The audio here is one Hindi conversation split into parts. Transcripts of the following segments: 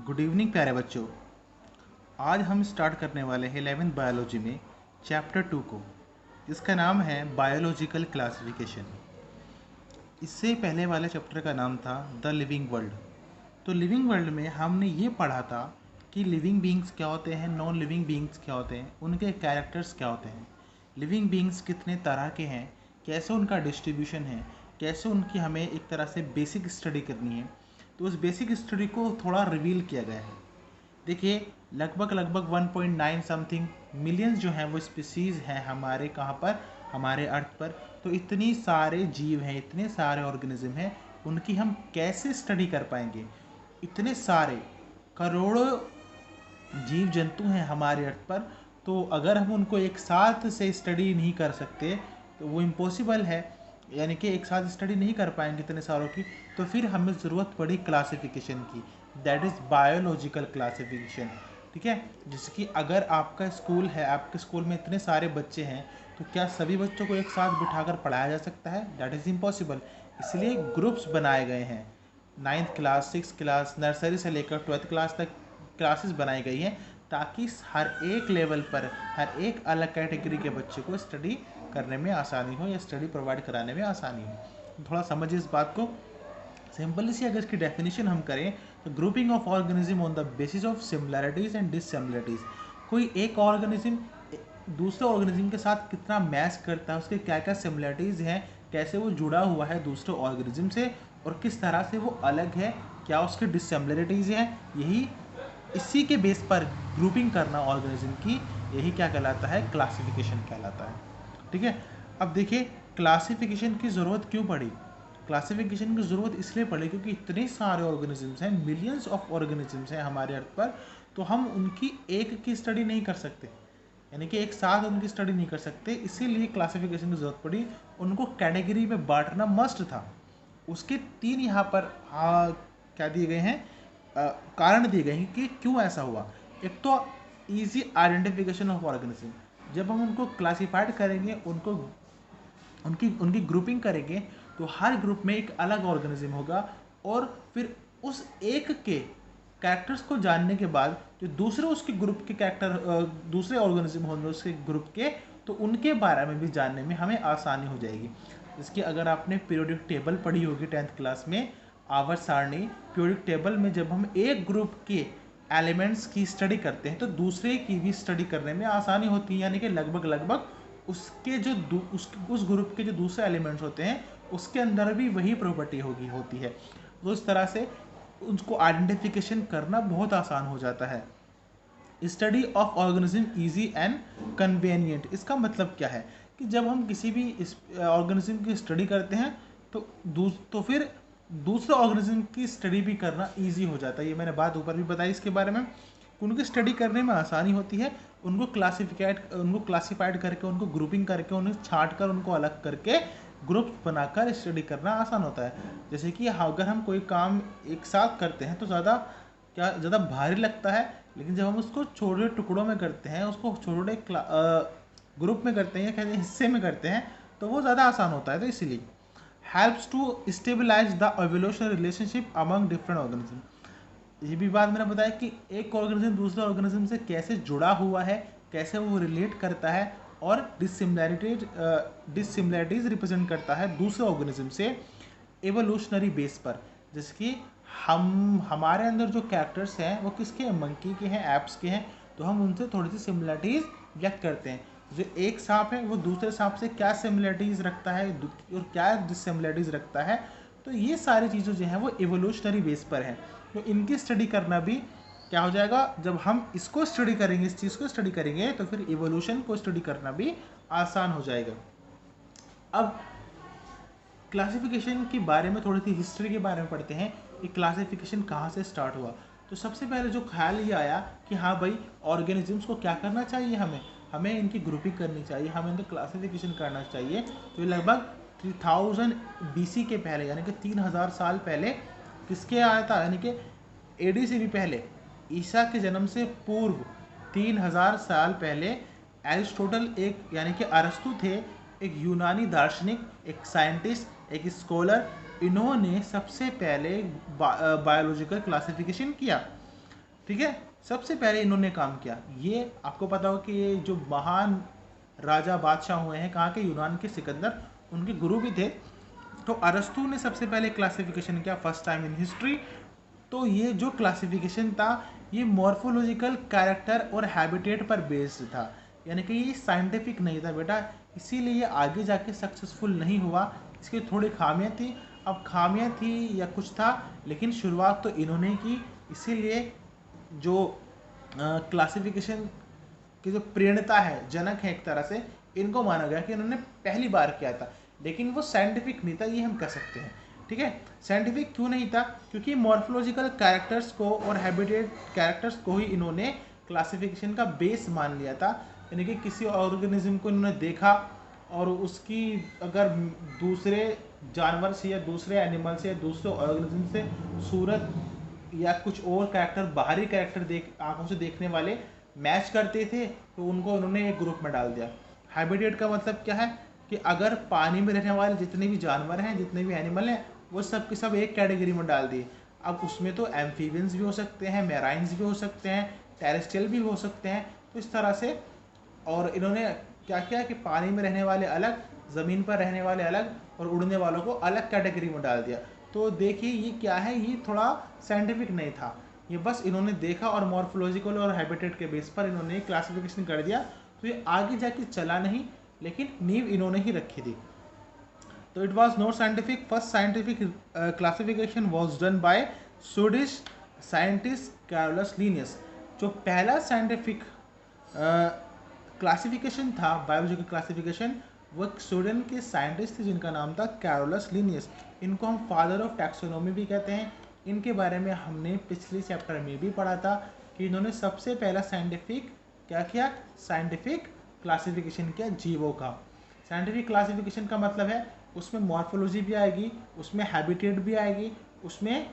गुड इवनिंग प्यारे बच्चों। आज हम स्टार्ट करने वाले हैं 11th बायोलॉजी में चैप्टर 2 को, जिसका नाम है बायोलॉजिकल क्लासिफिकेशन। इससे पहले वाले चैप्टर का नाम था द लिविंग वर्ल्ड। तो लिविंग वर्ल्ड में हमने ये पढ़ा था कि लिविंग बींग्स क्या होते हैं, नॉन लिविंग बींग्स क्या होते हैं, उनके कैरेक्टर्स क्या होते हैं, लिविंग बींग्स कितने तरह के हैं, कैसे उनका डिस्ट्रीब्यूशन है, कैसे उनकी हमें एक तरह से बेसिक स्टडी करनी है। तो उस बेसिक स्टडी को थोड़ा रिवील किया गया है। देखिए, लगभग 1.9 समथिंग मिलियंस जो हैं वो स्पीसीज़ हैं हमारे कहाँ पर, हमारे अर्थ पर। तो इतनी सारे जीव हैं, इतने सारे ऑर्गेनिज्म हैं, उनकी हम कैसे स्टडी कर पाएंगे। इतने सारे करोड़ों जीव जंतु हैं हमारे अर्थ पर, तो अगर हम उनको एक साथ से स्टडी नहीं कर सकते तो वो इम्पॉसिबल है, यानी कि एक साथ स्टडी नहीं कर पाएंगे इतने सारों की। तो फिर हमें ज़रूरत पड़ी क्लासिफिकेशन की, दैट इज़ बायोलॉजिकल क्लासिफिकेशन। ठीक है, जैसे कि अगर आपका स्कूल है, आपके स्कूल में इतने सारे बच्चे हैं, तो क्या सभी बच्चों को एक साथ बिठाकर पढ़ाया जा सकता है? That is impossible. इसलिए ग्रुप्स बनाए गए हैं। 9th class, 6th class, nursery से लेकर 12th क्लास तक क्लासेस बनाई गई हैं, ताकि हर एक लेवल पर हर एक अलग कैटेगरी के बच्चे को स्टडी करने में आसानी हो या स्टडी प्रोवाइड कराने में आसानी हो। थोड़ा समझिए इस बात को। सिंपली सी अगर इसकी डेफिनेशन हम करें तो grouping of organism on the basis of similarities and dissimilarities. कोई एक ऑर्गेनिज्म दूसरे ऑर्गेनिज्म के साथ कितना मैच करता है, उसके क्या क्या सिमिलैरिटीज हैं, कैसे वो जुड़ा हुआ है दूसरे ऑर्गेनिज्म से, और किस तरह से वो अलग है, क्या उसकी डिससिमिलैरिटीज हैं। यही इसी के बेस पर ग्रुपिंग करना ऑर्गेनिज्म की, यही क्या कहलाता है? क्लासिफिकेशन कहलाता है। ठीक है, अब देखिए क्लासिफिकेशन की ज़रूरत क्यों पड़ी। क्लासिफिकेशन की ज़रूरत इसलिए पड़ी क्योंकि इतने सारे ऑर्गेनिजम्स हैं, मिलियंस ऑफ ऑर्गेनिजम्स हैं हमारे अर्थ पर, तो हम उनकी एक की स्टडी नहीं कर सकते, यानी कि एक साथ उनकी स्टडी नहीं कर सकते। इसीलिए क्लासिफिकेशन की ज़रूरत पड़ी। उनको कैटेगरी में बांटना मस्ट था। उसके तीन यहाँ पर क्या दिए गए हैं, कारण दिए गए हैं कि क्यों ऐसा हुआ। एक तो ईजी आइडेंटिफिकेशन ऑफ ऑर्गेनिज्म। जब हम उनको क्लासीफाइड करेंगे, उनको उनकी उनकी ग्रुपिंग करेंगे, तो हर ग्रुप में एक अलग ऑर्गेनिज्म होगा, और फिर उस एक के कैरेक्टर्स को जानने के बाद जो दूसरे उसके ग्रुप के कैरेक्टर, दूसरे ऑर्गेनिज्म होंगे उसके ग्रुप के, तो उनके बारे में भी जानने में हमें आसानी हो जाएगी। इसकी अगर आपने पीरियोडिक टेबल पढ़ी होगी 10th क्लास में, आवर्त सारणी, पीरियोडिक टेबल में जब हम एक ग्रुप के एलिमेंट्स की स्टडी करते हैं तो दूसरे की भी स्टडी करने में आसानी होती है, यानी कि लगभग उसके जो उस ग्रुप के जो दूसरे एलिमेंट्स होते हैं उसके अंदर भी वही प्रॉपर्टी होती है। तो इस तरह से उसको आइडेंटिफिकेशन करना बहुत आसान हो जाता है। Study of organism easy and convenient. इसका मतलब क्या है कि जब हम किसी भी ऑर्गेनिज्म की स्टडी करते हैं तो फिर दूसरे ऑर्गेनिज्म की स्टडी भी करना इजी हो जाता है। ये मैंने बात ऊपर भी बताई इसके बारे में। उनकी स्टडी करने में आसानी होती है। उनको क्लासिफाइड करके, उनको ग्रुपिंग करके, उन्हें छांट कर, उनको अलग करके ग्रुप बनाकर स्टडी करना आसान होता है। जैसे कि अगर हम कोई काम एक साथ करते हैं तो ज़्यादा भारी लगता है, लेकिन जब हम उसको छोटे टुकड़ों में करते हैं, उसको छोटे ग्रुप में करते हैं या कहते हैं हिस्से में करते हैं, तो वो ज़्यादा आसान होता है। तो इसीलिए helps to stabilize the evolutionary relationship among different organism. ये भी बात मैंने बताया कि एक ऑर्गेनिज्म दूसरे ऑर्गेनिज्म से कैसे जुड़ा हुआ है, कैसे वो रिलेट करता है, और डिससिमिलैरिटीज रिप्रेजेंट करता है दूसरे ऑर्गेनिज्म से एवोल्यूशनरी बेस पर। जैसे कि हमारे अंदर जो कैरेक्टर्स हैं वो किसके हैं? मंकी के हैं, एप्स के हैं। तो हम उनसे थोड़ी सी सिमिलरिटीज़ व्यक्त करते हैं। जो एक सांप है वो दूसरे सांप से क्या सिमिलरिटीज़ रखता है और क्या डिससिमिलरिटीज़ रखता है। तो ये सारी चीज़ें जो हैं वो एवोल्यूशनरी बेस पर हैं। तो इनकी स्टडी करना भी क्या हो जाएगा, जब हम इसको स्टडी करेंगे, इस चीज़ को स्टडी करेंगे, तो फिर एवोल्यूशन को स्टडी करना भी आसान हो जाएगा। अब क्लासिफिकेशन के बारे में थोड़ी सी हिस्ट्री के बारे में पढ़ते हैं कि क्लासिफिकेशन कहाँ से स्टार्ट हुआ। तो सबसे पहले जो ख्याल ये आया कि हाँ भाई, ऑर्गेनिजम्स को क्या करना चाहिए, हमें इनकी ग्रुपिंग करनी चाहिए, हमें इनका क्लासिफिकेशन करना चाहिए। तो ये लगभग 3000 BC के पहले, यानी कि 3000 साल पहले किसके आया था, यानी कि AD से भी पहले, ईसा के जन्म से पूर्व 3000 साल पहले एरिस्टोटल, एक यानी कि अरस्तु थे, एक यूनानी दार्शनिक, एक साइंटिस्ट, एक स्कॉलर, इन्होंने सबसे पहले बायोलॉजिकल क्लासिफिकेशन किया। ठीक है। सबसे पहले इन्होंने काम किया, ये आपको पता हो कि ये जो महान राजा बादशाह हुए हैं कहाँ के, यूनान के सिकंदर, उनके गुरु भी थे। तो अरस्तु ने सबसे पहले क्लासिफिकेशन किया फर्स्ट टाइम इन हिस्ट्री। तो ये जो क्लासिफिकेशन था ये मॉर्फोलॉजिकल कैरेक्टर और हैबिटेट पर बेस्ड था, यानी कि ये साइंटिफिक नहीं था बेटा, इसीलिए ये आगे जाके सक्सेसफुल नहीं हुआ। इसकी थोड़ी खामियां थी, अब खामियां थी या कुछ था, लेकिन शुरुआत तो इन्होंने की। इसीलिए जो क्लासिफिकेशन की जो प्रेरणता है, जनक है एक तरह से, इनको माना गया कि इन्होंने पहली बार किया था। लेकिन वो साइंटिफिक नहीं था, ये हम कह सकते हैं। ठीक है, साइंटिफिक क्यों नहीं था? क्योंकि मॉर्फोलॉजिकल कैरेक्टर्स को और हैबिटेट कैरेक्टर्स को ही इन्होंने क्लासिफिकेशन का बेस मान लिया था। यानी कि किसी ऑर्गेनिज्म को इन्होंने देखा और उसकी अगर दूसरे जानवर से या दूसरे एनिमल से या दूसरे ऑर्गेनिज्म से सूरत या कुछ और कैरेक्टर, बाहरी कैरेक्टर देख आंखों से देखने वाले मैच करते थे तो उनको उन्होंने एक ग्रुप में डाल दिया। हैबिटेट का मतलब क्या है कि अगर पानी में रहने वाले जितने भी जानवर हैं, जितने भी एनिमल हैं, वो सब के सब एक कैटेगरी में डाल दिए। अब उसमें तो एम्फीबियंस भी हो सकते हैं, मैराइन्स भी हो सकते हैं, टेरेस्ट्रियल भी हो सकते हैं। तो इस तरह से और इन्होंने क्या किया कि पानी में रहने वाले अलग, ज़मीन पर रहने वाले अलग और उड़ने वालों को अलग कैटेगरी में डाल दिया। तो देखिए ये क्या है, ये थोड़ा साइंटिफिक नहीं था, ये बस इन्होंने देखा और मॉर्फोलॉजिकल और हैबिटेट के बेस पर इन्होंने क्लासिफिकेशन कर दिया। तो ये आगे जाके चला नहीं, लेकिन नींव इन्होंने ही रखी थी। तो it was not scientific. First scientific classification was done by Swedish scientist Carolus Linnaeus. जो पहला साइंटिफिक क्लासिफिकेशन था, बायोलॉजिकल क्लासिफिकेशन, वो स्वीडन के साइंटिस्ट थे जिनका नाम था कैरोलस लीनियस। इनको हम फादर ऑफ टैक्सोनॉमी भी कहते हैं। इनके बारे में हमने पिछले चैप्टर में भी पढ़ा था कि इन्होंने सबसे पहला साइंटिफिक क्या किया, साइंटिफिक क्लासिफिकेशन किया जीवों का। साइंटिफिक क्लासिफिकेशन का मतलब है उसमें मॉर्फोलॉजी भी आएगी, उसमें हैबिटेट भी आएगी, उसमें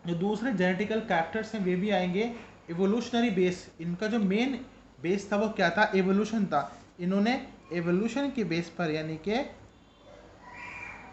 जो दूसरे जेनेटिकल कैरेक्टर्स हैं वे भी आएंगे। एवोल्यूशनरी बेस, इनका जो मेन बेस था वो क्या था, एवोल्यूशन था। इन्होंने एवोल्यूशन के बेस पर, यानी कि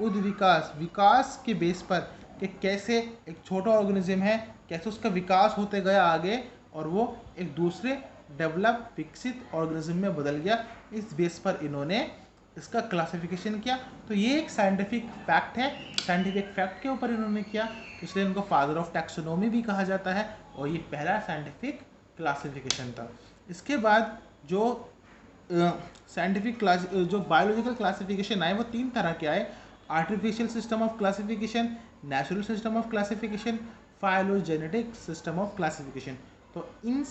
विकास विकास के बेस पर कि कैसे एक छोटा ऑर्गेनिज्म है, कैसे उसका विकास होते गया आगे और वो एक दूसरे डेवलप विकसित ऑर्गेनिज्म में बदल गया, इस बेस पर इन्होंने इसका क्लासिफिकेशन किया। तो ये एक साइंटिफिक फैक्ट है, साइंटिफिक फैक्ट के ऊपर इन्होंने किया, इसलिए इनको फादर ऑफ टैक्सोनॉमी भी कहा जाता है। और ये पहला साइंटिफिक क्लासिफिकेशन था। इसके बाद जो साइंटिफिक क्लास जो बायोलॉजिकल क्लासिफिकेशन आए वो तीन तरह के आए: artificial system of classification, natural system of classification, phylogenetic system of classification. तो इन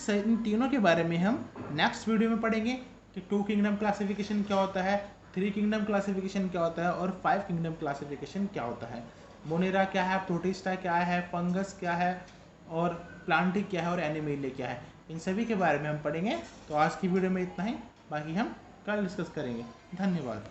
तीनों के बारे में हम नेक्स्ट वीडियो में पढ़ेंगे कि 2 किंगडम क्लासिफिकेशन क्या होता है, 3 किंगडम क्लासिफिकेशन क्या होता है और 5 किंगडम क्लासिफिकेशन क्या होता है, मोनेरा क्या है, प्रोटिस्टा क्या है, फंगस क्या है और प्लांटिक क्या है और एनिमेलिया क्या है, इन सभी के बारे में हम पढ़ेंगे। तो आज की वीडियो में इतना ही, बाकी हम कल डिस्कस करेंगे। धन्यवाद।